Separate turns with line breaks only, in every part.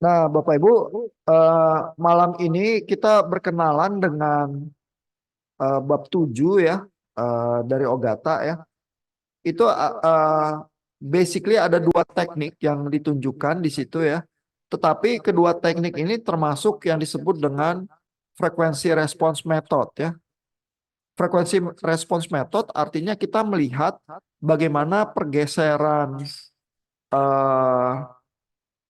Nah, Bapak Ibu, malam ini kita berkenalan dengan bab 7 ya, dari Ogata ya. Itu basically ada dua teknik yang ditunjukkan di situ ya. Tetapi kedua teknik ini termasuk yang disebut dengan frekuensi response method ya. Frekuensi response method artinya kita melihat bagaimana pergeseran eh,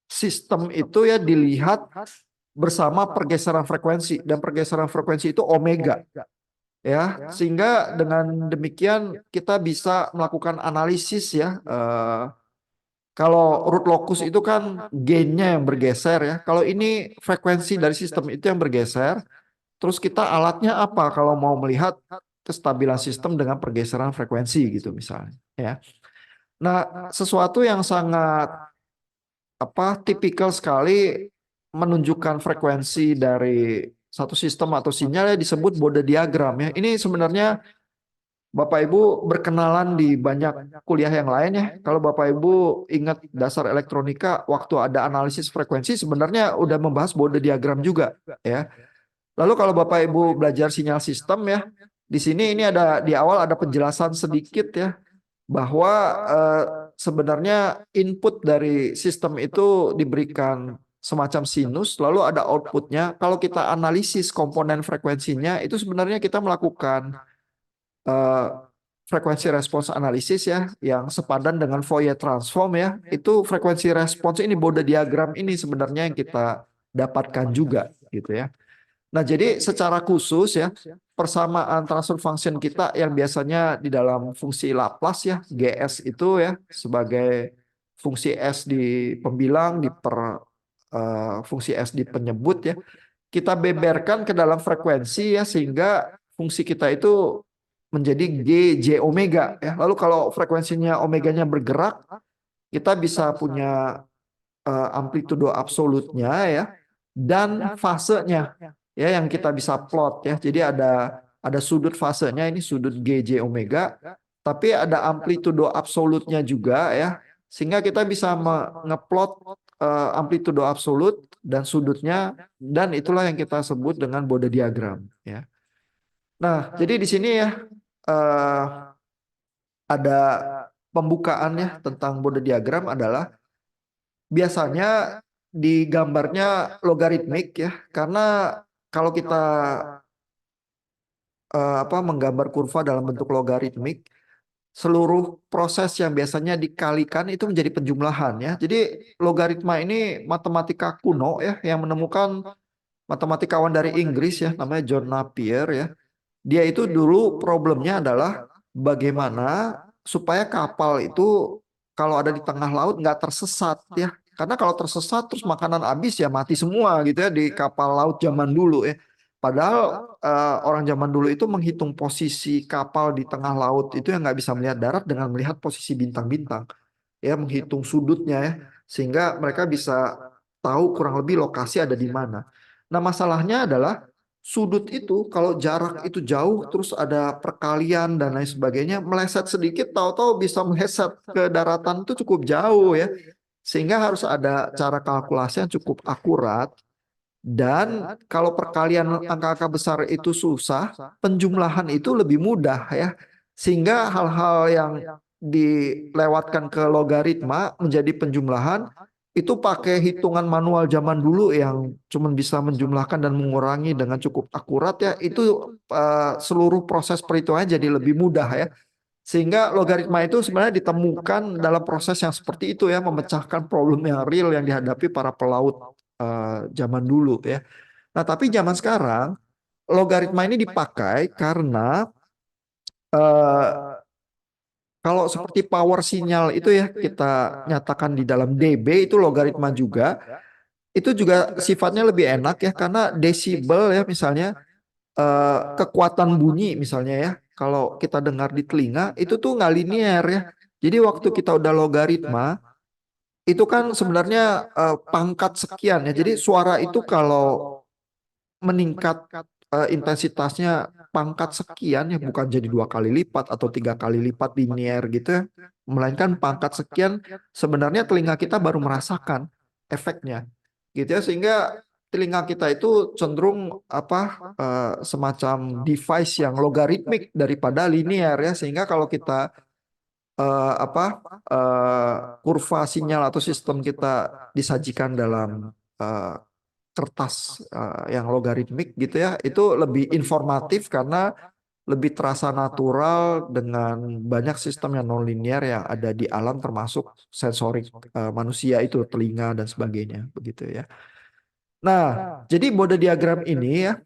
sistem itu ya dilihat bersama pergeseran frekuensi, dan pergeseran frekuensi itu omega ya, sehingga dengan demikian kita bisa melakukan analisis ya. Kalau root locus itu kan gainnya yang bergeser ya, kalau ini frekuensi dari sistem itu yang bergeser. Terus kita alatnya apa kalau mau melihat kestabilan sistem dengan pergeseran frekuensi gitu misalnya ya. Nah, sesuatu yang sangat tipikal sekali menunjukkan frekuensi dari satu sistem atau sinyal ya disebut Bode diagram ya. Ini sebenarnya Bapak Ibu berkenalan di banyak kuliah yang lain ya. Kalau Bapak Ibu ingat dasar elektronika, waktu ada analisis frekuensi sebenarnya udah membahas Bode diagram juga ya. Lalu kalau Bapak Ibu belajar sinyal sistem ya, di sini ini ada di awal ada penjelasan sedikit ya, bahwa eh, sebenarnya input dari sistem itu diberikan semacam sinus, lalu ada outputnya. Kalau kita analisis komponen frekuensinya, itu sebenarnya kita melakukan eh, frekuensi respons analisis ya, yang sepadan dengan Fourier transform ya. Itu frekuensi respons ini, Bode diagram ini sebenarnya yang kita dapatkan juga gitu ya. Nah, jadi secara khusus ya, persamaan transfer function kita yang biasanya di dalam fungsi Laplace ya, GS itu ya, sebagai fungsi S di pembilang, fungsi S di penyebut ya, kita beberkan ke dalam frekuensi ya, sehingga fungsi kita itu menjadi G, J omega ya. Lalu kalau frekuensinya omeganya bergerak, kita bisa punya amplitudo absolutnya ya, dan fasenya ya, yang kita bisa plot ya. Jadi ada sudut fasenya, ini sudut GJ omega, tapi ada amplitudo absolutnya juga ya, sehingga kita bisa ngeplot amplitudo absolut dan sudutnya, dan itulah yang kita sebut dengan Bode diagram ya. Nah, jadi di sini ya eh, ada pembukaannya tentang Bode diagram adalah biasanya di gambarnya logaritmik ya, karena kalau kita menggambar kurva dalam bentuk logaritmik, seluruh proses yang biasanya dikalikan itu menjadi penjumlahan ya. Jadi logaritma ini matematika kuno ya, yang menemukan matematikawan dari Inggris ya, namanya John Napier ya. Dia itu dulu problemnya adalah bagaimana supaya kapal itu kalau ada di tengah laut nggak tersesat ya. Karena kalau tersesat terus makanan habis ya mati semua gitu ya di kapal laut zaman dulu ya. Padahal orang zaman dulu itu menghitung posisi kapal di tengah laut itu yang nggak bisa melihat darat dengan melihat posisi bintang-bintang ya, menghitung sudutnya ya, sehingga mereka bisa tahu kurang lebih lokasi ada di mana. Nah, masalahnya adalah sudut itu kalau jarak itu jauh terus ada perkalian dan lain sebagainya, meleset sedikit tahu-tahu bisa meleset ke daratan itu cukup jauh ya. Sehingga harus ada cara kalkulasi yang cukup akurat, dan kalau perkalian angka-angka besar itu susah, penjumlahan itu lebih mudah ya. Sehingga hal-hal yang dilewatkan ke logaritma menjadi penjumlahan itu pakai hitungan manual zaman dulu yang cuma bisa menjumlahkan dan mengurangi dengan cukup akurat ya. Itu seluruh proses perhitungannya jadi lebih mudah ya. Sehingga logaritma itu sebenarnya ditemukan dalam proses yang seperti itu ya, memecahkan problem yang real yang dihadapi para pelaut zaman dulu ya. Nah, tapi zaman sekarang logaritma ini dipakai karena eh, kalau seperti power sinyal itu ya kita nyatakan di dalam dB itu logaritma juga, itu juga sifatnya lebih enak ya, karena desibel ya misalnya, kekuatan bunyi misalnya ya, kalau kita dengar di telinga itu tuh nggak linear ya. Jadi waktu kita udah logaritma itu kan sebenarnya pangkat sekian ya. Jadi suara itu kalau meningkat intensitasnya pangkat sekian ya, bukan jadi 2 kali lipat atau 3 kali lipat linear gitu ya, melainkan pangkat sekian, sebenarnya telinga kita baru merasakan efeknya. gitu ya, sehingga telinga kita itu cenderung apa semacam device yang logaritmik daripada linear ya, sehingga kalau kita apa kurva sinyal atau sistem kita disajikan dalam eh, kertas yang logaritmik gitu ya, itu lebih informatif karena lebih terasa natural dengan banyak sistem yang nonlinear yang ada di alam termasuk sensorik manusia itu telinga dan sebagainya begitu ya. Nah, jadi bode diagram ini ya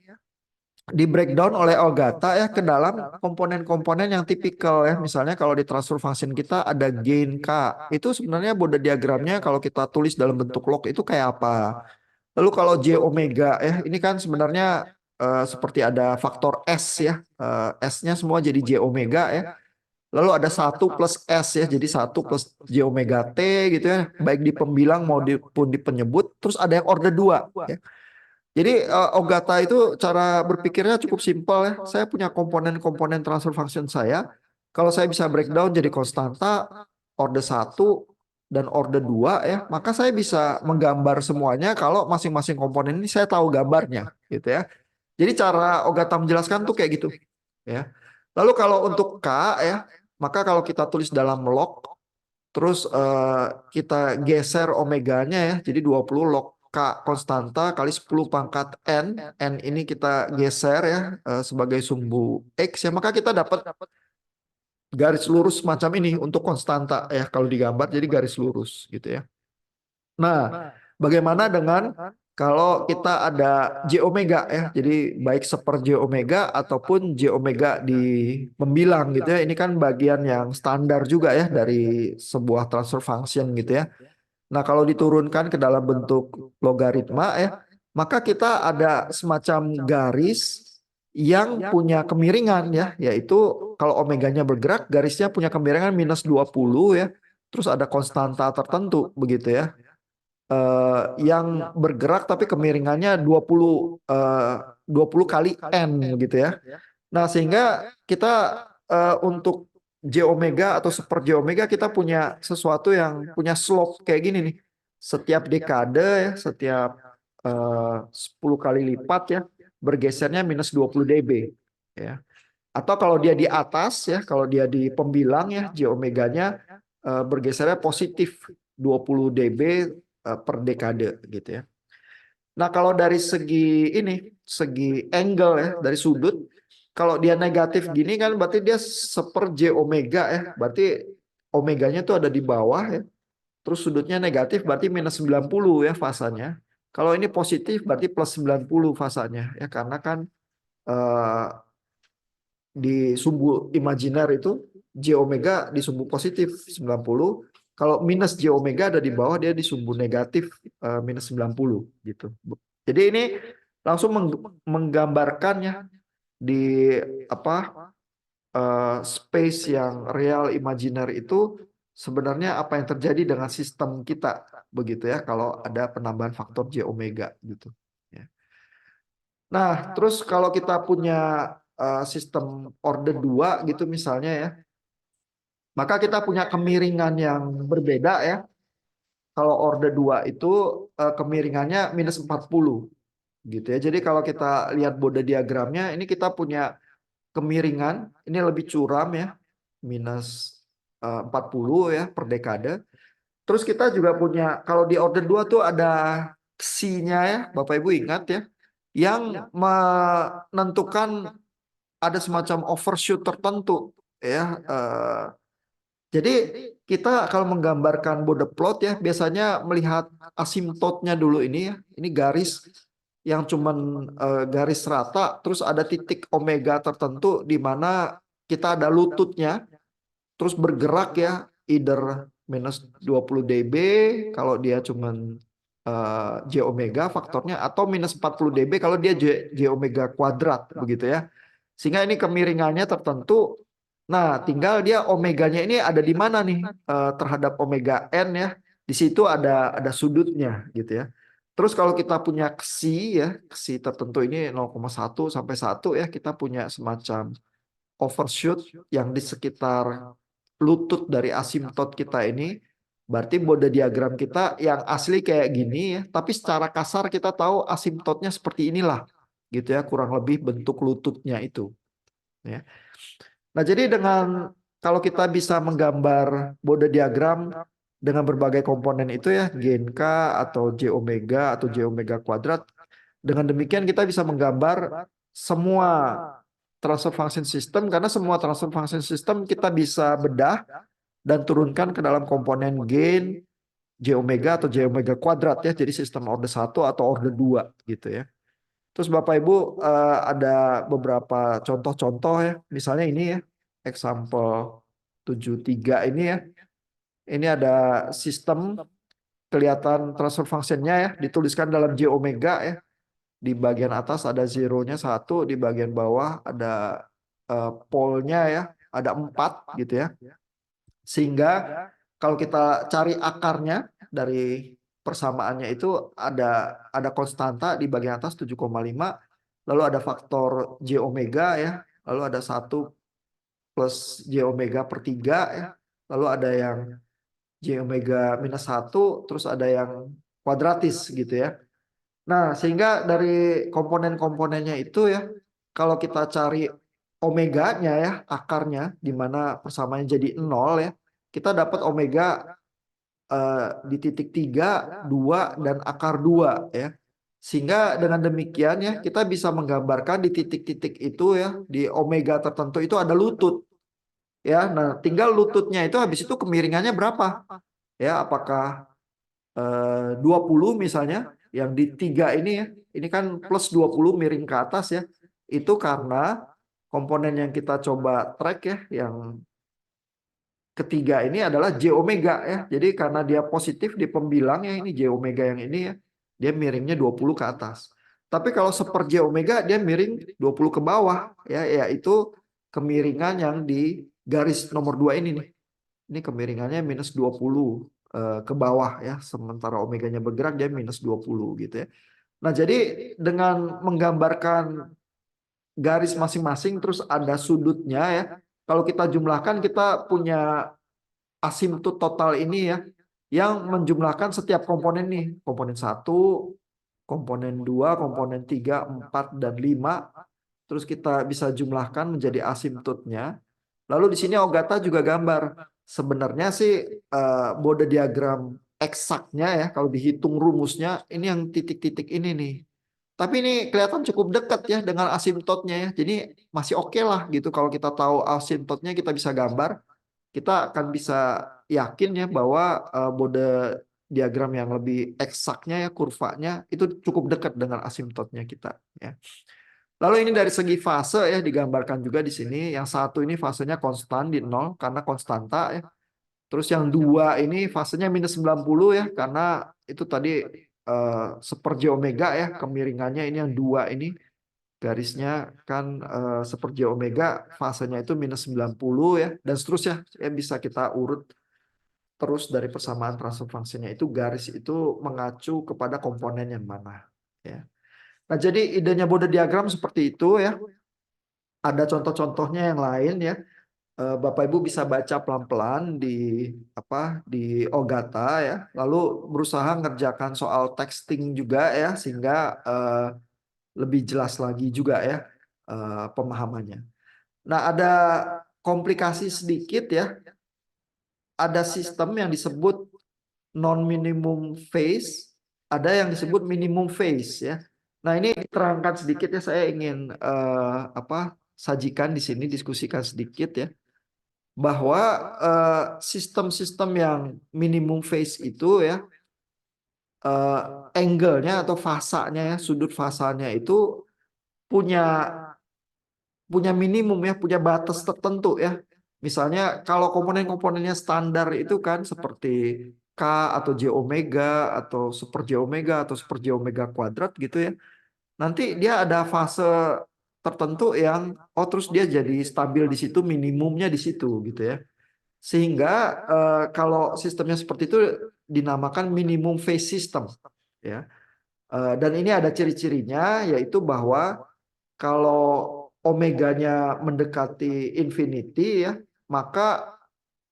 di breakdown oleh Ogata ya ke dalam komponen-komponen yang tipikal ya. Misalnya kalau di transfer function kita ada gain K. Itu sebenarnya bode diagramnya kalau kita tulis dalam bentuk log itu kayak apa. Lalu kalau J omega ya, ini kan sebenarnya seperti ada faktor S ya. S-nya semua jadi J omega ya. Lalu ada satu plus S ya, jadi satu plus J omega T gitu ya. Baik di pembilang maupun di penyebut. Terus ada yang order 2 ya. Jadi Ogata itu cara berpikirnya cukup simpel ya. Saya punya komponen-komponen transfer function saya. Kalau saya bisa breakdown jadi konstanta, order satu dan order 2 ya, maka saya bisa menggambar semuanya kalau masing-masing komponen ini saya tahu gambarnya gitu ya. Jadi cara Ogata menjelaskan tuh kayak gitu ya. Lalu kalau untuk K ya, maka kalau kita tulis dalam log terus kita geser omeganya ya, jadi 20 log K konstanta kali 10 pangkat N. N ini kita geser ya sebagai sumbu X ya, maka kita dapat garis lurus macam ini untuk konstanta ya kalau digambar jadi garis lurus gitu ya. Nah, bagaimana dengan kalau kita ada J omega ya, jadi baik seper J omega ataupun J omega di membilang gitu ya. Ini kan bagian yang standar juga ya dari sebuah transfer function gitu ya. Nah, kalau diturunkan ke dalam bentuk logaritma ya, maka kita ada semacam garis yang punya kemiringan ya, yaitu kalau omeganya bergerak, garisnya punya kemiringan minus 20 ya. Terus ada konstanta tertentu begitu ya. Yang bergerak tapi kemiringannya 20 kali N gitu ya. Nah, sehingga kita untuk J omega atau seper J omega kita punya sesuatu yang punya slope kayak gini nih. Setiap dekade ya, setiap 10 kali lipat ya, bergesernya minus 20 dB ya. Atau kalau dia di atas ya, kalau dia di pembilang ya, J omeganya bergesernya positif 20 dB per dekade gitu ya. Nah, kalau dari segi ini, segi angle ya, dari sudut, kalau dia negatif gini kan berarti dia seper J omega ya. Berarti omeganya tuh ada di bawah ya. Terus sudutnya negatif berarti minus 90 ya fasanya. Kalau ini positif berarti plus 90 fasanya ya, karena kan eh, di sumbu imajiner itu J omega di sumbu positif 90. Kalau minus J omega ada di bawah, dia di sumbu negatif minus 90 gitu. Jadi ini langsung menggambarkannya di apa space yang real imajiner itu sebenarnya apa yang terjadi dengan sistem kita begitu ya kalau ada penambahan faktor J omega gitu ya. Nah, terus kalau kita punya sistem order 2 gitu misalnya ya, maka kita punya kemiringan yang berbeda ya. Kalau order 2 itu kemiringannya minus 40 gitu ya. Jadi kalau kita lihat bode diagramnya, ini kita punya kemiringan, ini lebih curam ya, minus 40 ya per dekade. Terus kita juga punya, kalau di order 2 tuh ada ksinya ya, Bapak Ibu ingat ya, yang menentukan ada semacam overshoot tertentu ya. Jadi kita kalau menggambarkan Bode plot ya biasanya melihat asimptotnya dulu ini ya. Ini garis yang cuman garis rata, terus ada titik omega tertentu di mana kita ada lututnya, terus bergerak ya, either minus 20 dB kalau dia cuman J omega faktornya, atau minus 40 dB kalau dia J omega kuadrat begitu ya. Sehingga ini kemiringannya tertentu. Nah, tinggal dia omeganya ini ada di mana nih terhadap omega n ya. Di situ ada sudutnya gitu ya. Terus kalau kita punya ksi ya, ksi tertentu ini 0,1 sampai 1 ya, kita punya semacam overshoot yang di sekitar lutut dari asimptot kita ini. Berarti bode diagram kita yang asli kayak gini ya, tapi secara kasar kita tahu asimptotnya seperti inilah, gitu ya, kurang lebih bentuk lututnya itu. Ya. Nah, jadi dengan kalau kita bisa menggambar bode diagram dengan berbagai komponen itu ya, gen K atau J omega atau J omega kuadrat, dengan demikian kita bisa menggambar semua transfer function system karena semua transfer function system kita bisa bedah dan turunkan ke dalam komponen gain J omega atau J omega kuadrat ya. Jadi sistem order 1 atau order 2 gitu ya. Terus Bapak Ibu ada beberapa contoh-contoh ya. Misalnya ini ya, example 73 ini ya. Ini ada sistem kelihatan transfer functionnya ya, dituliskan dalam J omega ya. Di bagian atas ada zeronya 1, di bagian bawah ada polnya ya, ada 4 gitu ya. Sehingga kalau kita cari akarnya dari persamaannya itu ada konstanta di bagian atas 7,5, lalu ada faktor J omega ya, lalu ada 1 plus J omega per 3 ya, lalu ada yang J omega minus 1, terus ada yang kuadratis gitu ya. Nah, sehingga dari komponen-komponennya itu ya, kalau kita cari omeganya ya, akarnya, di mana persamaannya jadi 0 ya, kita dapat omega di titik 3, 2, dan akar 2 ya. Sehingga dengan demikian ya, kita bisa menggambarkan di titik-titik itu ya, di omega tertentu itu ada lutut. Ya, nah tinggal lututnya itu habis itu kemiringannya berapa? Ya, apakah 20 misalnya, yang di 3 ini ya, ini kan plus 20 miring ke atas ya. Itu karena komponen yang kita coba track ya, yang ketiga ini adalah J omega ya. Jadi karena dia positif di pembilang ya, ini J omega yang ini ya, dia miringnya 20 ke atas. Tapi kalau seper J omega dia miring 20 ke bawah ya, yaitu kemiringan yang di garis nomor 2 ini nih. Ini kemiringannya minus 20 ke bawah ya, sementara omeganya bergerak dia minus 20 gitu ya. Nah, jadi dengan menggambarkan garis masing-masing terus ada sudutnya ya. Kalau kita jumlahkan kita punya asimtot total ini ya, yang menjumlahkan setiap komponen nih, komponen 1, komponen 2, komponen 3, 4, dan 5. Terus kita bisa jumlahkan menjadi asimtotnya. Lalu di sini Ogata juga gambar. Sebenarnya sih bode diagram eksaknya ya, kalau dihitung rumusnya, ini yang titik-titik ini nih. Tapi ini kelihatan cukup dekat ya dengan asimtotnya ya. Jadi masih oke lah gitu. Kalau kita tahu asimtotnya kita bisa gambar, kita akan bisa yakin ya bahwa bode diagram yang lebih eksaknya ya, kurvanya itu cukup dekat dengan asimtotnya kita ya. Lalu ini dari segi fase ya digambarkan juga di sini. Yang satu ini fasenya konstan di 0 karena konstanta ya. Terus yang 2 ini fasenya minus 90 ya karena itu tadi seper J omega ya, kemiringannya ini yang 2 ini garisnya kan seper J omega, fasenya itu minus 90 ya, dan seterusnya ya, bisa kita urut terus dari persamaan transfer functionnya itu, garis itu mengacu kepada komponen yang mana ya. Nah, jadi idenya bode diagram seperti itu ya. Ada contoh-contohnya yang lain ya. Bapak Ibu bisa baca pelan-pelan di di Ogata ya. Lalu berusaha ngerjakan soal texting juga ya, sehingga lebih jelas lagi juga ya pemahamannya. Nah, ada komplikasi sedikit ya. Ada sistem yang disebut non minimum phase, ada yang disebut minimum phase ya. Nah, ini terangkan sedikit ya, saya ingin sajikan di sini, diskusikan sedikit ya, bahwa sistem-sistem yang minimum phase itu ya, angle-nya atau fasanya ya, sudut fasanya itu punya punya minimum ya, punya batas tertentu ya. Misalnya kalau komponen-komponennya standar itu kan seperti K atau J omega atau super J omega atau super J omega kuadrat gitu ya. Nanti dia ada fase tertentu yang terus dia jadi stabil di situ, minimumnya di situ gitu ya. Sehingga kalau sistemnya seperti itu dinamakan minimum phase system ya. Dan ini ada ciri-cirinya, yaitu bahwa kalau omeganya mendekati infinity ya, maka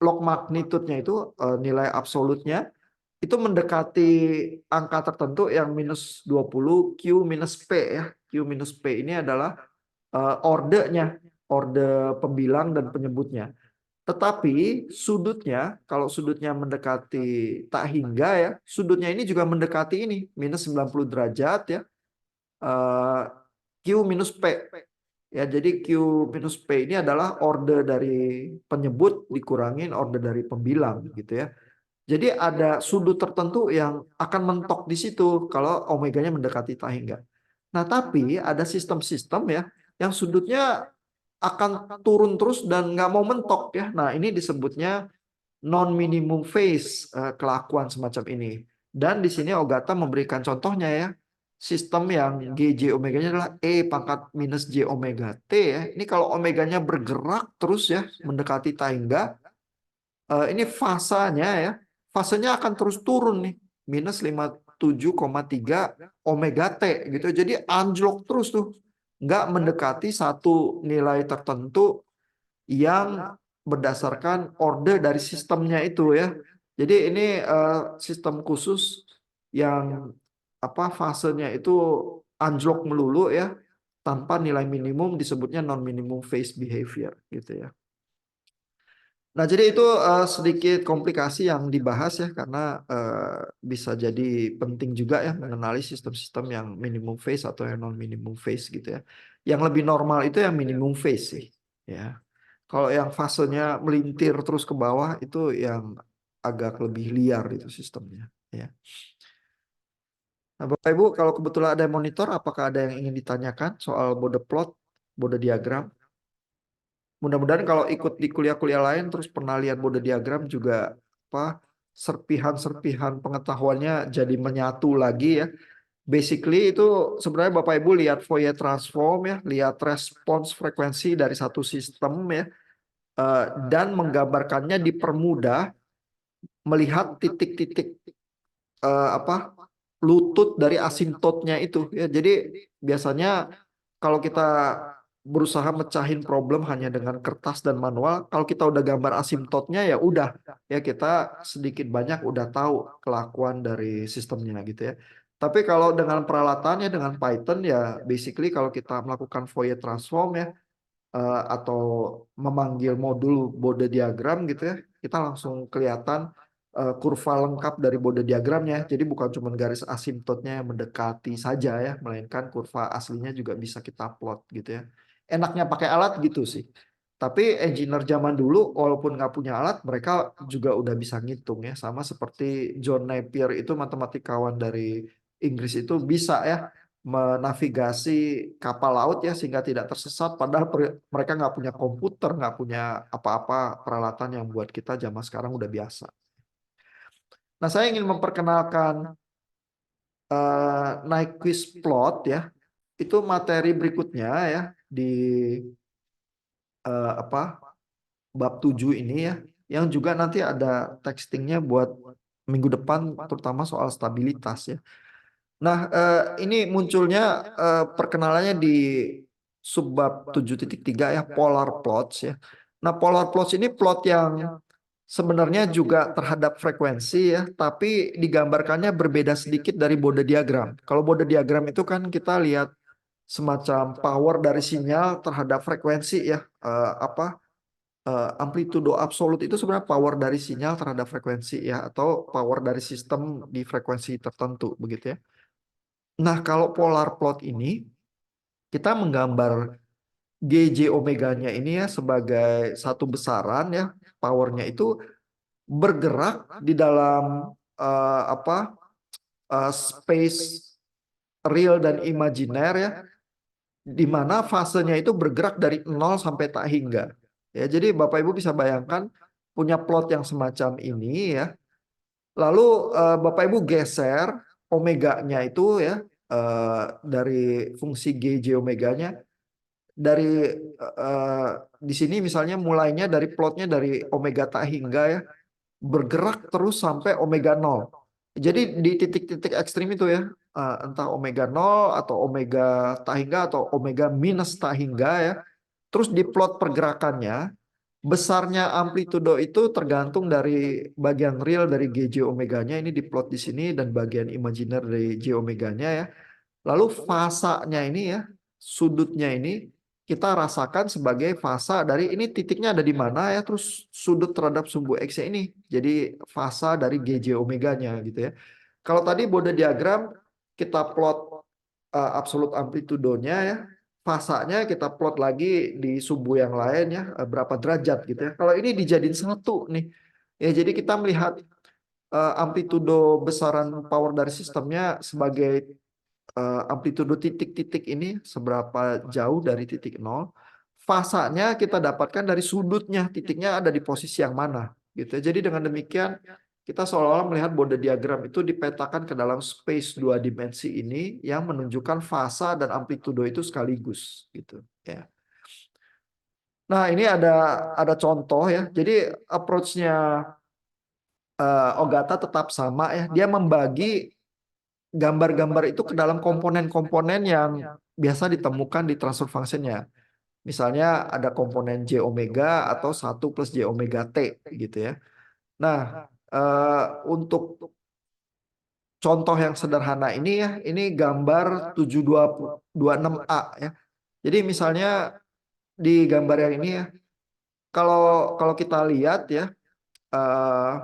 log magnitude-nya itu nilai absolutnya itu mendekati angka tertentu yang minus 20 Q minus P ya. Q minus P ini adalah orde-nya, orde pembilang dan penyebutnya. Tetapi sudutnya, kalau sudutnya mendekati tak hingga ya, sudutnya ini juga mendekati ini, minus 90 derajat ya, Q minus P. Ya, jadi Q minus P ini adalah orde dari penyebut dikurangin orde dari pembilang gitu ya. Jadi ada sudut tertentu yang akan mentok di situ kalau omeganya mendekati tak hingga. Nah, tapi ada sistem-sistem ya yang sudutnya akan turun terus dan nggak mau mentok ya. Nah, ini disebutnya non minimum phase kelakuan semacam ini. Dan di sini Ogata memberikan contohnya ya. Sistem yang GJ omeganya adalah E pangkat minus J omega T ya. Ini kalau omeganya bergerak terus ya mendekati tangga, ini fasanya ya. Fasenya akan terus turun nih. Minus 57,3 omega T gitu. Jadi anjlok terus tuh. Nggak mendekati satu nilai tertentu yang berdasarkan order dari sistemnya itu ya. Jadi ini sistem khusus yang apa fasenya itu anjlok melulu ya tanpa nilai minimum disebutnya non minimum phase behavior gitu ya. Nah, jadi itu sedikit komplikasi yang dibahas ya karena bisa jadi penting juga ya mengenali sistem-sistem yang minimum phase atau yang non minimum phase gitu ya. Yang lebih normal itu yang minimum phase sih ya. Kalau yang fasenya melintir terus ke bawah itu yang agak lebih liar itu sistemnya ya. Nah, Bapak Ibu, kalau kebetulan ada monitor, apakah ada yang ingin ditanyakan soal Bode plot, Bode diagram? Mudah-mudahan kalau ikut di kuliah-kuliah lain terus pernah lihat Bode diagram juga apa serpihan-serpihan pengetahuannya jadi menyatu lagi ya. Basically itu sebenarnya Bapak Ibu lihat Fourier transform ya, lihat respons frekuensi dari satu sistem ya, dan menggambarkannya dipermudah melihat titik-titik apa lutut dari asimptotnya itu ya. Jadi biasanya kalau kita berusaha mecahin problem hanya dengan kertas dan manual, kalau kita udah gambar asimptotnya ya udah ya kita sedikit banyak udah tahu kelakuan dari sistemnya gitu ya. Tapi kalau dengan peralatannya dengan Python ya basically kalau kita melakukan Fourier transform ya atau memanggil modul Bode diagram gitu ya, kita langsung kelihatan kurva lengkap dari Bode diagramnya. Jadi bukan cuma garis asimptotnya yang mendekati saja ya, melainkan kurva aslinya juga bisa kita plot gitu ya. Enaknya pakai alat gitu sih. Tapi engineer zaman dulu walaupun nggak punya alat, mereka juga udah bisa ngitung ya. Sama seperti John Napier itu matematikawan dari Inggris itu bisa ya menavigasi kapal laut ya sehingga tidak tersesat padahal mereka nggak punya komputer, nggak punya apa-apa peralatan yang buat kita zaman sekarang udah biasa. Nah, saya ingin memperkenalkan Nyquist plot ya. Itu materi berikutnya ya di apa bab 7 ini ya yang juga nanti ada textingnya buat minggu depan terutama soal stabilitas ya. Nah, ini munculnya perkenalannya di subbab 7.3 ya, polar plots ya. Nah, polar plots ini plot yang sebenarnya juga terhadap frekuensi ya, tapi digambarkannya berbeda sedikit dari Bode diagram. Kalau Bode diagram itu kan kita lihat semacam power dari sinyal terhadap frekuensi ya, apa amplitudo absolut itu sebenarnya power dari sinyal terhadap frekuensi ya, atau power dari sistem di frekuensi tertentu begitu ya. Nah, kalau polar plot ini kita menggambar GJ omeganya ini ya sebagai satu besaran ya, powernya itu bergerak di dalam apa space real dan imajiner ya, di mana fasenya itu bergerak dari 0 sampai tak hingga. Ya, jadi Bapak Ibu bisa bayangkan punya plot yang semacam ini ya. Lalu Bapak Ibu geser omeganya itu ya dari fungsi GJ omeganya dari di sini misalnya mulainya dari plotnya dari omega tak hingga ya bergerak terus sampai omega 0. Jadi di titik-titik ekstrim itu ya entah omega 0 atau omega tak hingga atau omega minus tak hingga ya. Terus di plot pergerakannya Besarnya amplitudo itu tergantung dari bagian real dari GJ omeganya, ini diplot di sini, dan bagian imajiner dari J omeganya ya. Lalu fasanya ini ya, sudutnya ini kita rasakan sebagai fasa dari ini, titiknya ada di mana ya, terus sudut terhadap sumbu X-nya ini. Jadi fasa dari GJ omeganya gitu ya. Kalau tadi Bode diagram kita plot absolut amplitudonya ya, fasanya kita plot lagi di sumbu yang lain ya, berapa derajat gitu ya. Kalau ini dijadiin satu nih. Ya, jadi kita melihat amplitudo besaran power dari sistemnya sebagai amplitudo titik-titik ini seberapa jauh dari titik nol. Fasanya kita dapatkan dari sudutnya, titiknya ada di posisi yang mana gitu ya. Jadi dengan demikian kita seolah-olah melihat Bode diagram itu dipetakan ke dalam space dua dimensi ini yang menunjukkan fasa dan amplitudo itu sekaligus gitu ya. Nah, ini ada contoh ya. Jadi approach-nya Ogata tetap sama ya. Dia membagi gambar-gambar itu ke dalam komponen-komponen yang biasa ditemukan di transfer function-nya. Misalnya ada komponen J omega atau 1 + J omega T gitu ya. Nah, untuk contoh yang sederhana ini ya, ini gambar 7226A ya. Jadi misalnya di gambar yang ini ya, kalau kalau kita lihat ya, eh,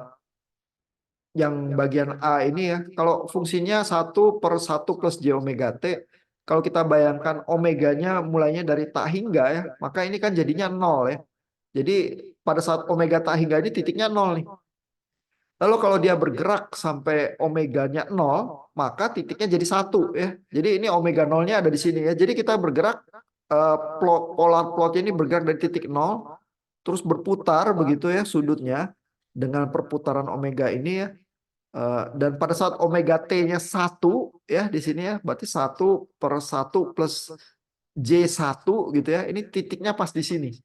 yang bagian A ini ya, kalau fungsinya 1/1 + J omega T, kalau kita bayangkan omeganya mulainya dari tak hingga ya, maka ini kan jadinya 0 ya. Jadi pada saat omega tak hingga ini titiknya 0 nih. Lalu kalau dia bergerak sampai omeganya 0, maka titiknya jadi 1 ya. Jadi ini omega 0-nya ada di sini ya. Jadi kita bergerak, polar plot ini bergerak dari titik 0, terus berputar begitu ya sudutnya dengan perputaran omega ini ya. Dan pada saat omega T-nya 1 ya di sini ya, berarti 1/1 + J1 gitu ya. Ini titiknya pas di sini.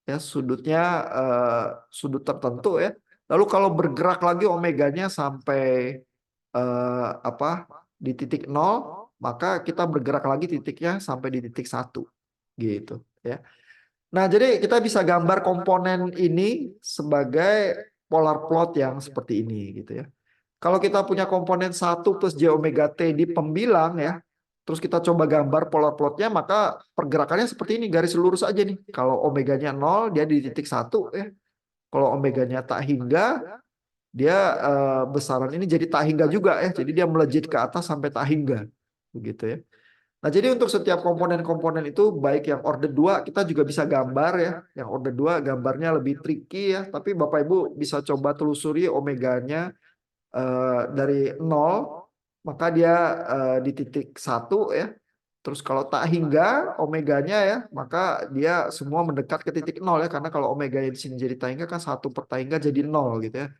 Ya, sudutnya sudut tertentu ya. Lalu kalau bergerak lagi omeganya sampai apa? Di titik 0, maka kita bergerak lagi titiknya sampai di titik 1 gitu ya. Nah, jadi kita bisa gambar komponen ini sebagai polar plot yang seperti ini gitu ya. Kalau kita punya komponen 1 + J omega T di pembilang ya, terus kita coba gambar polar plotnya, maka pergerakannya seperti ini, garis lurus aja nih. Kalau omeganya 0, dia di titik 1 ya. Kalau omeganya tak hingga, dia besaran ini jadi tak hingga juga ya. Jadi dia melejit ke atas sampai tak hingga. Begitu ya. Nah, jadi untuk setiap komponen-komponen itu, baik yang order 2 kita juga bisa gambar ya. Yang order 2 gambarnya lebih tricky ya, tapi Bapak Ibu bisa coba telusuri omeganya dari 0, maka dia di titik 1 ya. Terus kalau tak hingga omeganya ya, maka dia semua mendekat ke titik 0 ya, karena kalau omega di sini jadi tak hingga kan 1/tak hingga jadi 0 gitu ya.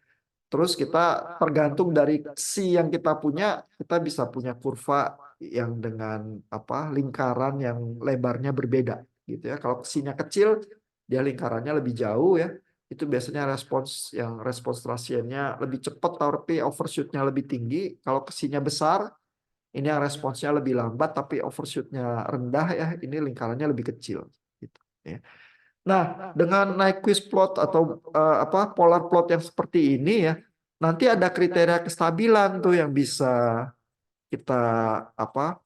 Terus kita tergantung dari si yang kita punya, kita bisa punya kurva yang dengan apa, lingkaran yang lebarnya berbeda gitu ya. Kalau sinya kecil, dia lingkarannya lebih jauh ya. Itu biasanya respons transiennya lebih cepat tapi overshootnya lebih tinggi. Kalau sinya besar, ini yang responsnya lebih lambat tapi overshootnya rendah ya. Ini lingkarannya lebih kecil gitu ya. Nah, dengan Nyquist plot atau apa, polar plot yang seperti ini ya, nanti ada kriteria kestabilan tuh yang bisa kita apa,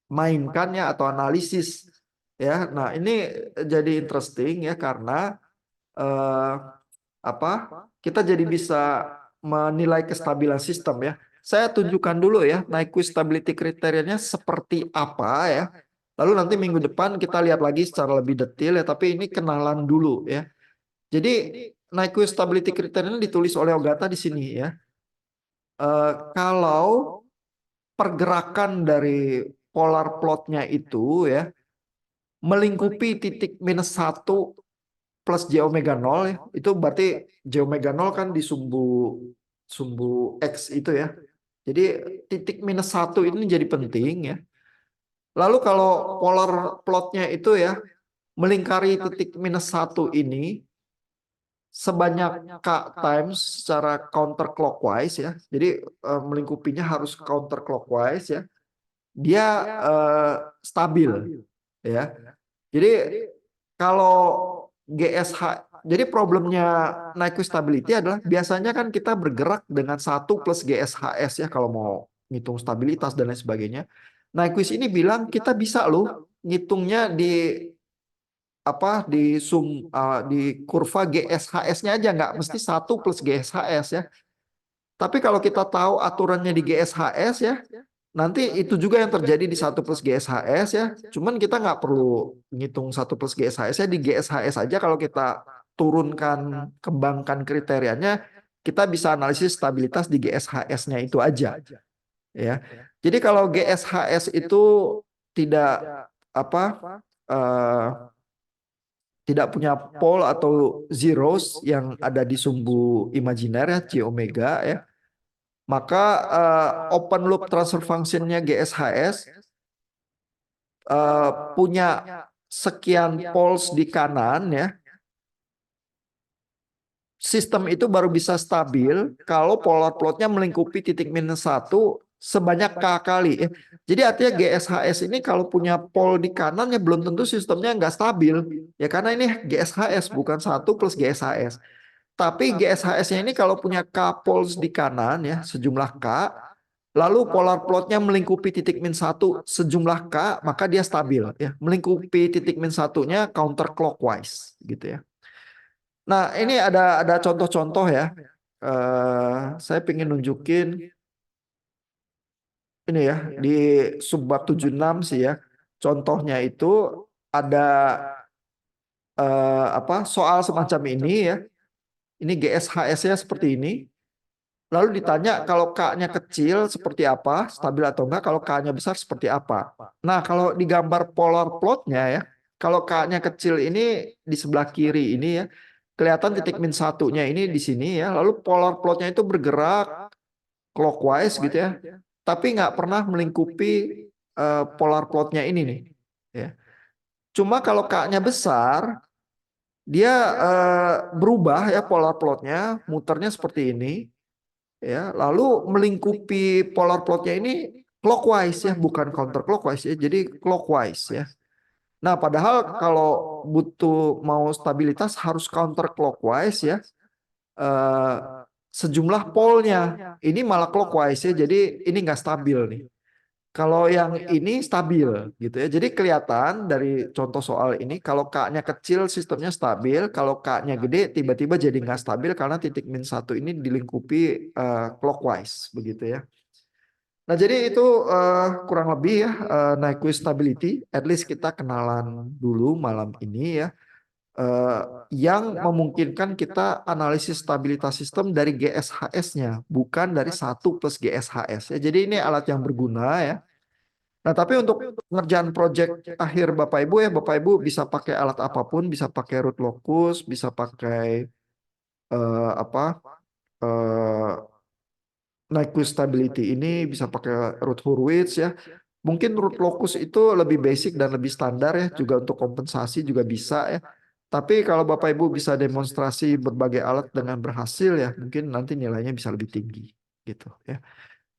mainkan ya atau analisis ya. Nah, ini jadi interesting ya, karena eh, apa, kita jadi bisa menilai kestabilan sistem ya. Saya tunjukkan dulu ya Nyquist stability kriterianya seperti apa ya. Lalu nanti minggu depan kita lihat lagi secara lebih detail ya, tapi ini kenalan dulu ya. Jadi Nyquist stability kriterianya ditulis oleh Ogata di sini ya. Kalau pergerakan dari polar plotnya itu ya melingkupi titik -1 + J omega 0 ya, itu berarti J omega 0 kan di sumbu sumbu X itu ya. Jadi titik -1 ini jadi penting ya. Lalu kalau polar plotnya itu ya melingkari titik -1 ini sebanyak K times secara counterclockwise ya. Jadi melingkupinya harus counterclockwise ya. Dia stabil ya. Jadi kalau GSH Jadi problemnya Nyquist stability adalah biasanya kan kita bergerak dengan 1 plus GSHS ya kalau mau ngitung stabilitas dan lain sebagainya. Nyquist ini bilang kita bisa loh ngitungnya di kurva GSHS-nya aja, nggak mesti 1 plus GSHS ya. Tapi kalau kita tahu aturannya di GSHS ya, nanti itu juga yang terjadi di 1 plus GSHS ya. Cuman kita nggak perlu ngitung 1 plus GSHS ya, di GSHS aja kalau kita turunkan, kembangkan kriterianya, kita bisa analisis stabilitas di GSHS-nya itu aja ya. Jadi kalau GSHS itu tidak apa eh, tidak punya pole atau zeros yang ada di sumbu imajiner ya, J omega ya, maka open loop transfer functionnya GSHS punya sekian poles di kanan ya, sistem itu baru bisa stabil kalau polar plotnya melingkupi titik minus 1 sebanyak K kali. Jadi artinya GSHS ini kalau punya pole di kanan ya belum tentu sistemnya nggak stabil. Ya karena ini GSHS bukan 1 plus GSHS. Tapi GSHS-nya ini kalau punya K poles di kanan ya sejumlah K, lalu polar plotnya melingkupi titik min 1 sejumlah K, maka dia stabil ya. Melingkupi titik min 1-nya counterclockwise gitu ya. Nah, ini ada contoh-contoh ya. Saya ingin nunjukin ini ya di subbab 76 sih ya. Contohnya itu ada soal semacam ini ya. Ini GSHS-nya seperti ini. Lalu ditanya kalau K-nya kecil seperti apa, stabil atau enggak, kalau K-nya besar seperti apa. Nah, kalau digambar polar plotnya ya, kalau K-nya kecil ini di sebelah kiri ini ya, kelihatan titik min satunya ini di sini ya, lalu polar plotnya itu bergerak clockwise gitu ya, tapi nggak pernah melingkupi polar plotnya ini nih. Ya. Cuma kalau K-nya besar, dia berubah ya polar plotnya, muternya seperti ini ya, lalu melingkupi polar plotnya ini clockwise ya, bukan counterclockwise ya, jadi clockwise ya. Nah, padahal kalau butuh mau stabilitas harus counterclockwise ya, eh, sejumlah polnya ini malah clockwise ya, jadi ini nggak stabil nih. Kalau yang ini stabil gitu ya. Jadi kelihatan dari contoh soal ini kalau K-nya kecil sistemnya stabil, kalau K-nya gede tiba-tiba jadi nggak stabil karena titik min 1 ini dilingkupi clockwise begitu ya. Nah, jadi itu kurang lebih ya Nyquist stability. At least kita kenalan dulu malam ini ya. eh, yang memungkinkan kita analisis stabilitas sistem dari GSHS-nya, bukan dari 1 plus GSHS. Ya, jadi ini alat yang berguna ya. Nah, tapi untuk ngerjain project akhir Bapak Ibu ya, Bapak Ibu bisa pakai alat apapun, bisa pakai root locus, bisa pakai eh, apa eh, Nyquist stability ini, bisa pakai root Hurwitz ya. Mungkin root locus itu lebih basic dan lebih standar ya, juga untuk kompensasi juga bisa ya. Tapi kalau Bapak Ibu bisa demonstrasi berbagai alat dengan berhasil ya, mungkin nanti nilainya bisa lebih tinggi gitu ya.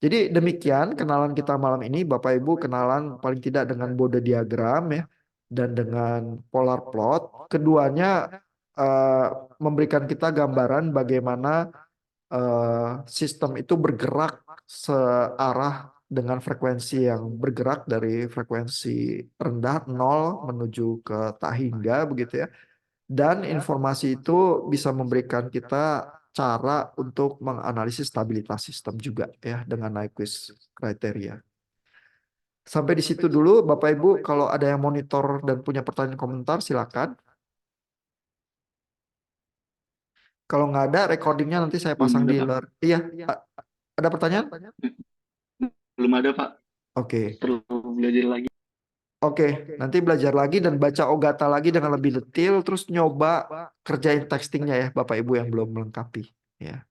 Jadi demikian kenalan kita malam ini, Bapak Ibu kenalan paling tidak dengan Bode diagram ya, dan dengan polar plot. Keduanya eh, memberikan kita gambaran bagaimana sistem itu bergerak searah dengan frekuensi yang bergerak dari frekuensi rendah 0 menuju ke tak hingga begitu ya. Dan informasi itu bisa memberikan kita cara untuk menganalisis stabilitas sistem juga ya dengan Nyquist kriteria. Sampai di situ dulu Bapak Ibu, kalau ada yang monitor dan punya pertanyaan komentar silakan. Kalau nggak ada recordingnya nanti saya pasang di layar. Iya, ada pertanyaan?
Belum ada, Pak.
Oke.
Perlu belajar lagi.
Oke, nanti belajar lagi dan baca Ogata lagi dengan lebih detail, terus nyoba kerjain textingnya ya Bapak Ibu yang belum melengkapi. Ya.